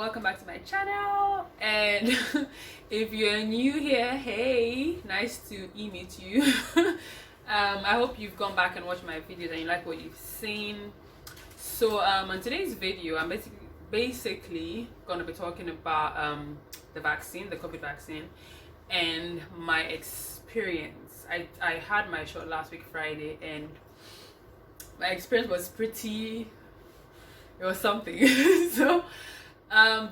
welcome back to my channel. And if you're new here, hey, nice to meet you. I hope you've gone back and watched my videos and you like what you've seen. So on today's video, I'm basically going to be talking about the vaccine, the COVID vaccine, and my experience. I had my shot last week Friday, and my experience was it was something. So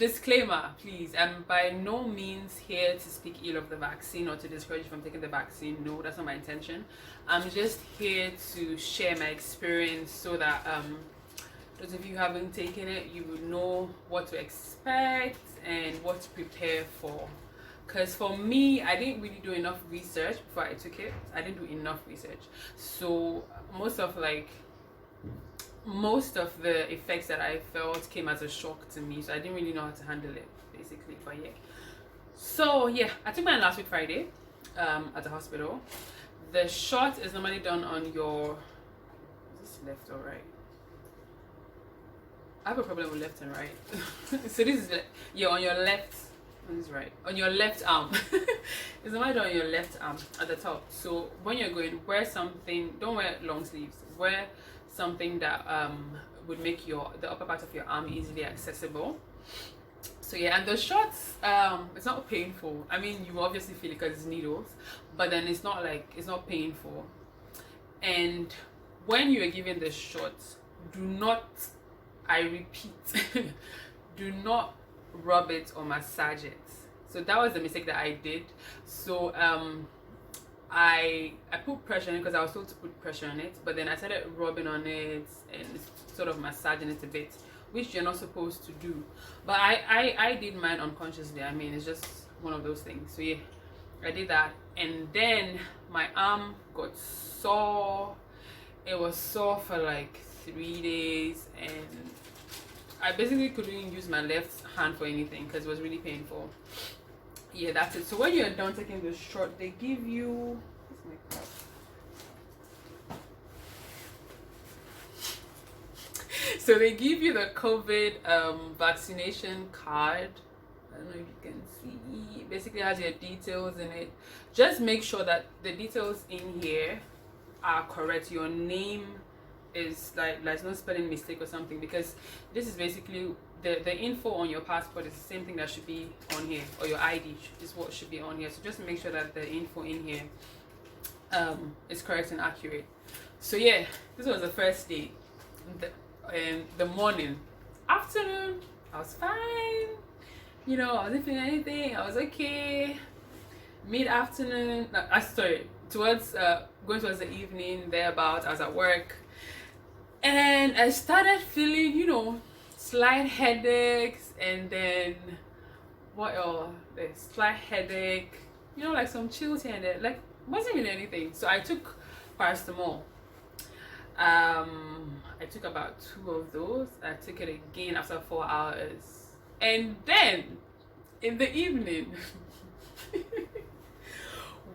disclaimer, please, I'm by no means here to speak ill of the vaccine or to discourage you from taking the vaccine. No, that's not my intention. I'm just here to share my experience so that those of you who haven't taken it, you will know what to expect and what to prepare for. Because for me, I didn't really do enough research before I took it. I didn't do enough research, so most of the effects that I felt came as a shock to me, so I didn't really know how to handle it, basically. But yeah, so yeah, I took mine last week Friday at the hospital. The shot is normally done on your, is this left or right? I have a problem with left and right. So this is on your left, and this is right, on your left arm. It's normally done on your left arm at the top. So when you're going, wear something, don't wear long sleeves, wear something that would make the upper part of your arm easily accessible. So yeah, and the shots, it's not painful. I mean, you obviously feel it because it's needles, but then it's not painful. And when you are given the shots, do not, I repeat, do not rub it or massage it. So that was the mistake that I did. So I put pressure on it because I was told to put pressure on it, but then I started rubbing on it and sort of massaging it a bit, which you're not supposed to do. But I did mine unconsciously. I mean, it's just one of those things. So yeah, I did that, and then my arm got sore. It was sore for like 3 days, and I basically couldn't use my left hand for anything because it was really painful. Yeah, that's it. So when you're done taking the shot, they give you, so they give you the COVID vaccination card. I don't know if you can see. It basically has your details in it. Just make sure that the details in here are correct. Your name is there's no spelling mistake or something, because this is basically the info on your passport is the same thing that should be on here, or your ID is what should be on here. So just make sure that the info in here is correct and accurate. So yeah, this was the first day. The morning, afternoon, I was fine. You know, I wasn't feeling anything. I was okay. Mid-afternoon, towards going towards the evening, thereabout, I was at work, and I started feeling, you know, slight headaches, and then what else? The slight headache, you know, like some chills here and there, like wasn't really anything. So I took paracetamol. I took about 2 of those. I took it again after 4 hours, and then in the evening,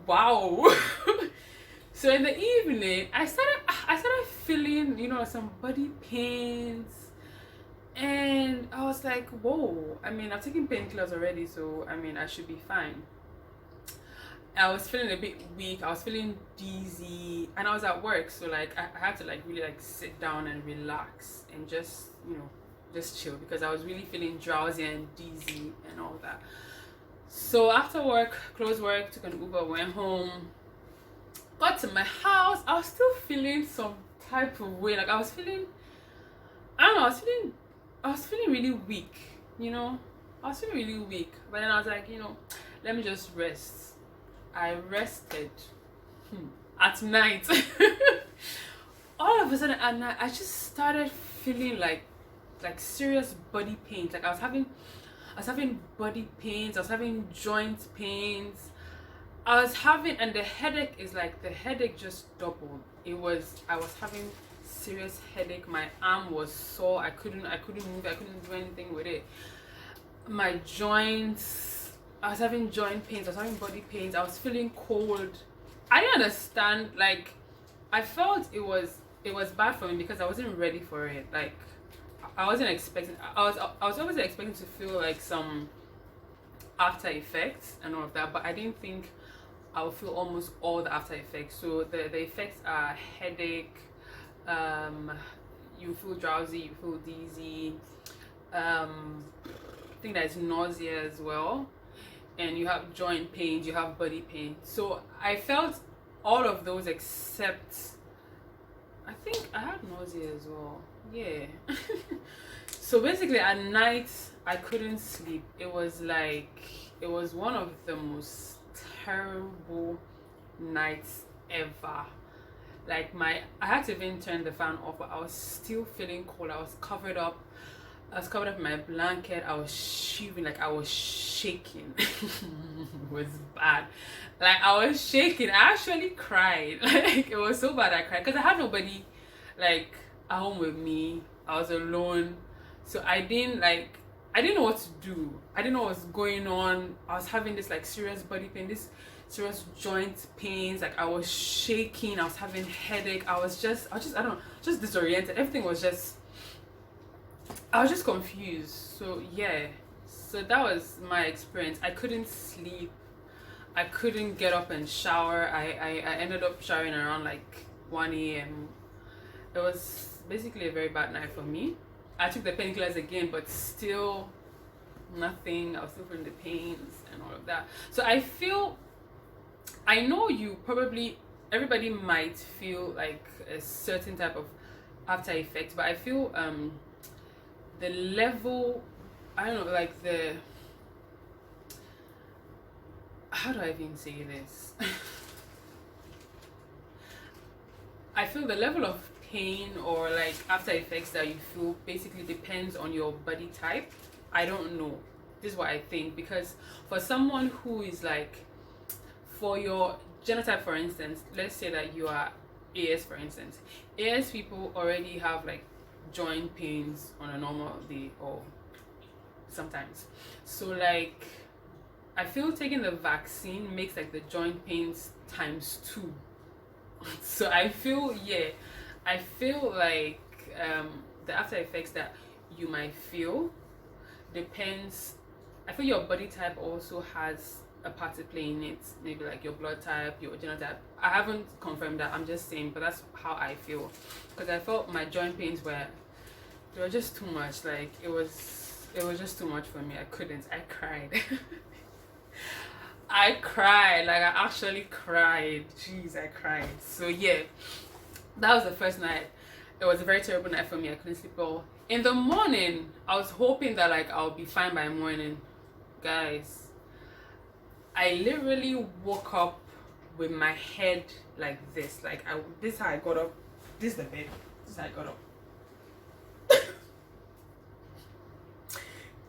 wow. So in the evening, I started feeling, you know, some body pains. And I was like, whoa, I mean, I've taken painkillers already, so I mean, I should be fine. I was feeling a bit weak, I was feeling dizzy, and I was at work, so like I had to like really like sit down and relax and just, you know, just chill, because I was really feeling drowsy and dizzy and all that. So after work, closed work, took an Uber, went home, got to my house. I was still feeling some type of way, like I was feeling, I don't know, I was feeling really weak, you know. I was feeling really weak, but then I was like, you know, let me just rest. I rested at night. All of a sudden at night, I just started feeling like serious body pains. Like I was having body pains, I was having joint pains. And the headache is like, the headache just doubled. I was having serious headache. My arm was sore. I couldn't move. I couldn't do anything with it. My joints, I was having joint pains. I was having body pains. I was feeling cold. I didn't understand. Like, I felt it was bad for me because I wasn't ready for it. Like, I wasn't expecting. I was always expecting to feel like some after effects and all of that, but I didn't think I would feel almost all the after effects. So the effects are headache, you feel drowsy, you feel dizzy, I think there's nausea as well, and you have joint pains, you have body pain. So I felt all of those except I think I had nausea as well. Yeah. So basically at night I couldn't sleep. It was one of the most terrible nights ever. Like I had to even turn the fan off, but I was still feeling cold. I was covered up in my blanket. I was shivering, like I was shaking. It was bad. Like I was shaking. I actually cried. Like it was so bad I cried because I had nobody like at home with me. I was alone. So I didn't know what to do. I didn't know what was going on. I was having this like serious body pain, this serious joint pains. Like I was shaking. I was having headache. I was just I don't know, just disoriented. Everything was just I was just confused. So yeah. So that was my experience. I couldn't sleep. I couldn't get up and shower. I ended up showering around like 1 a.m. It was basically a very bad night for me. I took the painkillers again, but still nothing. I was still feeling the pains and all of that. So I know everybody might feel like a certain type of after effects, but I feel the level, I don't know, like how do I even say this? I feel the level of pain or like after effects that you feel basically depends on your body type. I don't know. This is what I think, because for someone who is like, for your genotype, for instance, let's say that you are AS, for instance. AS people already have like joint pains on a normal day or sometimes. So like I feel taking the vaccine makes like the joint pains ×2. So I feel like the after effects that you might feel depends. I feel your body type also has a part to play in it. Maybe like your blood type, your genotype. I haven't confirmed that. I'm just saying, but that's how I feel. Because I felt my joint pains they were just too much. Like it was just too much for me. I couldn't. I cried. I cried. Like I actually cried. Jeez, I cried. So yeah, that was the first night. It was a very terrible night for me. I couldn't sleep well. In the morning, I was hoping that like I'll be fine by morning. Guys, I literally woke up with my head like this. Like this is how I got up. This is the bed. This is how I got up.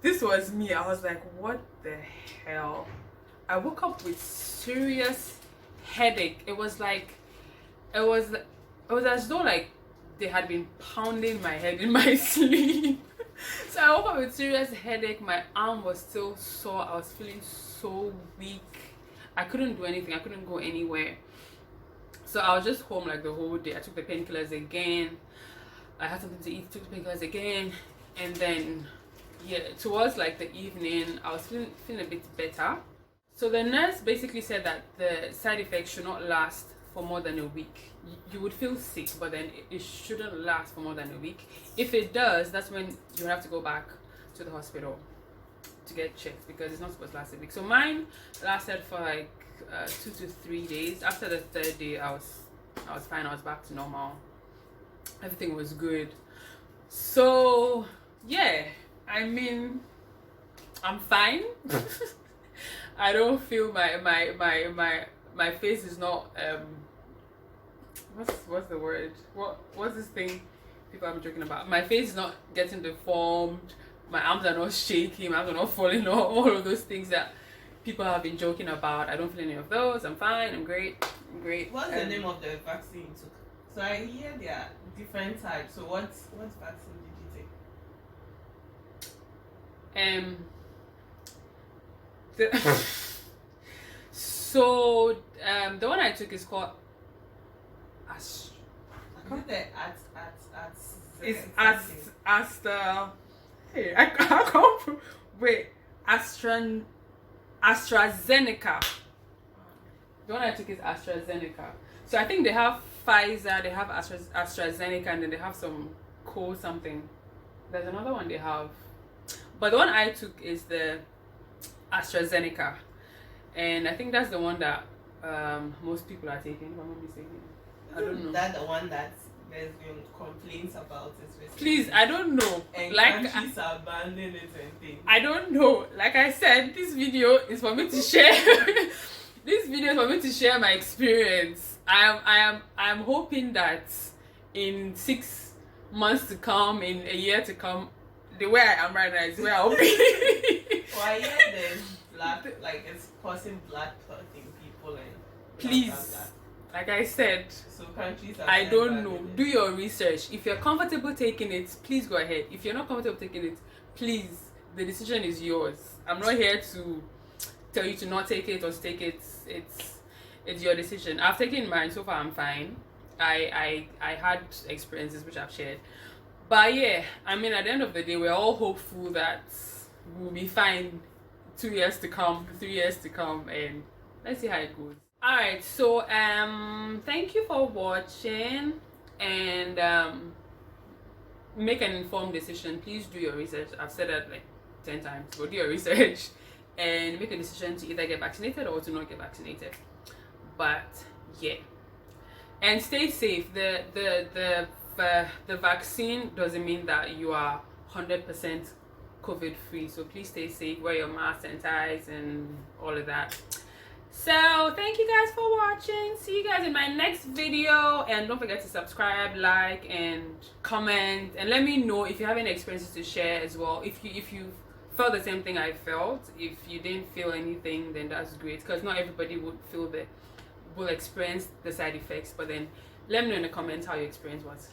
This was me. I was like, what the hell? I woke up with serious headache. It was as though like they had been pounding my head in my sleep. So I woke up with serious headache. My arm was still sore. I was feeling so weak. I couldn't do anything. I couldn't go anywhere. So I was just home like the whole day. I took the painkillers again. I had something to eat, took the painkillers again, and then yeah, towards like the evening I was feeling a bit better. So the nurse basically said that the side effects should not last for more than a week. You would feel sick, but then it shouldn't last for more than a week. If it does, that's when you have to go back to the hospital to get checked, because it's not supposed to last a week. So mine lasted for like 2 to 3 days. After the third day, I was fine. I was back to normal. Everything was good. So yeah, I mean, I'm fine. I don't feel my face is not what's the word? What's this thing people I'm joking about? My face is not getting deformed. My arms are not shaking. My arms are not falling off. All of those things that people have been joking about. I don't feel any of those. I'm fine. I'm great. What's the name of the vaccine you took? So I hear there are different types. So what vaccine did you take? So the one I took is called Is it the It's something. Hey, I can't. Wait, AstraZeneca. The one I took is AstraZeneca. So I think they have Pfizer, they have AstraZeneca, and then they have some something. There's another one they have, but the one I took is the AstraZeneca, and I think that's the one that most people are taking. If I'm not mistaken, I don't know. That the one that there's been complaints about it recently. Please, I don't know. And Like countries are abandoning it and things. I don't know. Like I said, this video is for me to share. This video is for me to share my experience. I am hoping that in 6 months to come, in a year to come, the way I am right now is where I'll be. Well, I hear there's like it's causing blood clot in people and Please, like I said, so countries are I don't know. Do your research. If you're comfortable taking it, please go ahead. If you're not comfortable taking it, please, the decision is yours. I'm not here to tell you to not take it or to take it. It's your decision. I've taken mine. So far I'm fine. I had experiences which I've shared. But yeah, I mean, at the end of the day, we're all hopeful that we'll be fine 2 years to come, 3 years to come, and let's see how it goes. Alright, so thank you for watching, and make an informed decision. Please do your research. I've said that like 10 times, but do your research and make a decision to either get vaccinated or to not get vaccinated. But yeah, and stay safe. The vaccine doesn't mean that you are 100% COVID free, so please stay safe, wear your mask and ties and all of that. So thank you guys for watching. See you guys in my next video, and don't forget to subscribe, like, and comment, and let me know if you have any experiences to share as well. If you felt the same thing I felt. If you didn't feel anything, then that's great, because not everybody will experience the side effects. But then let me know in the comments how your experience was.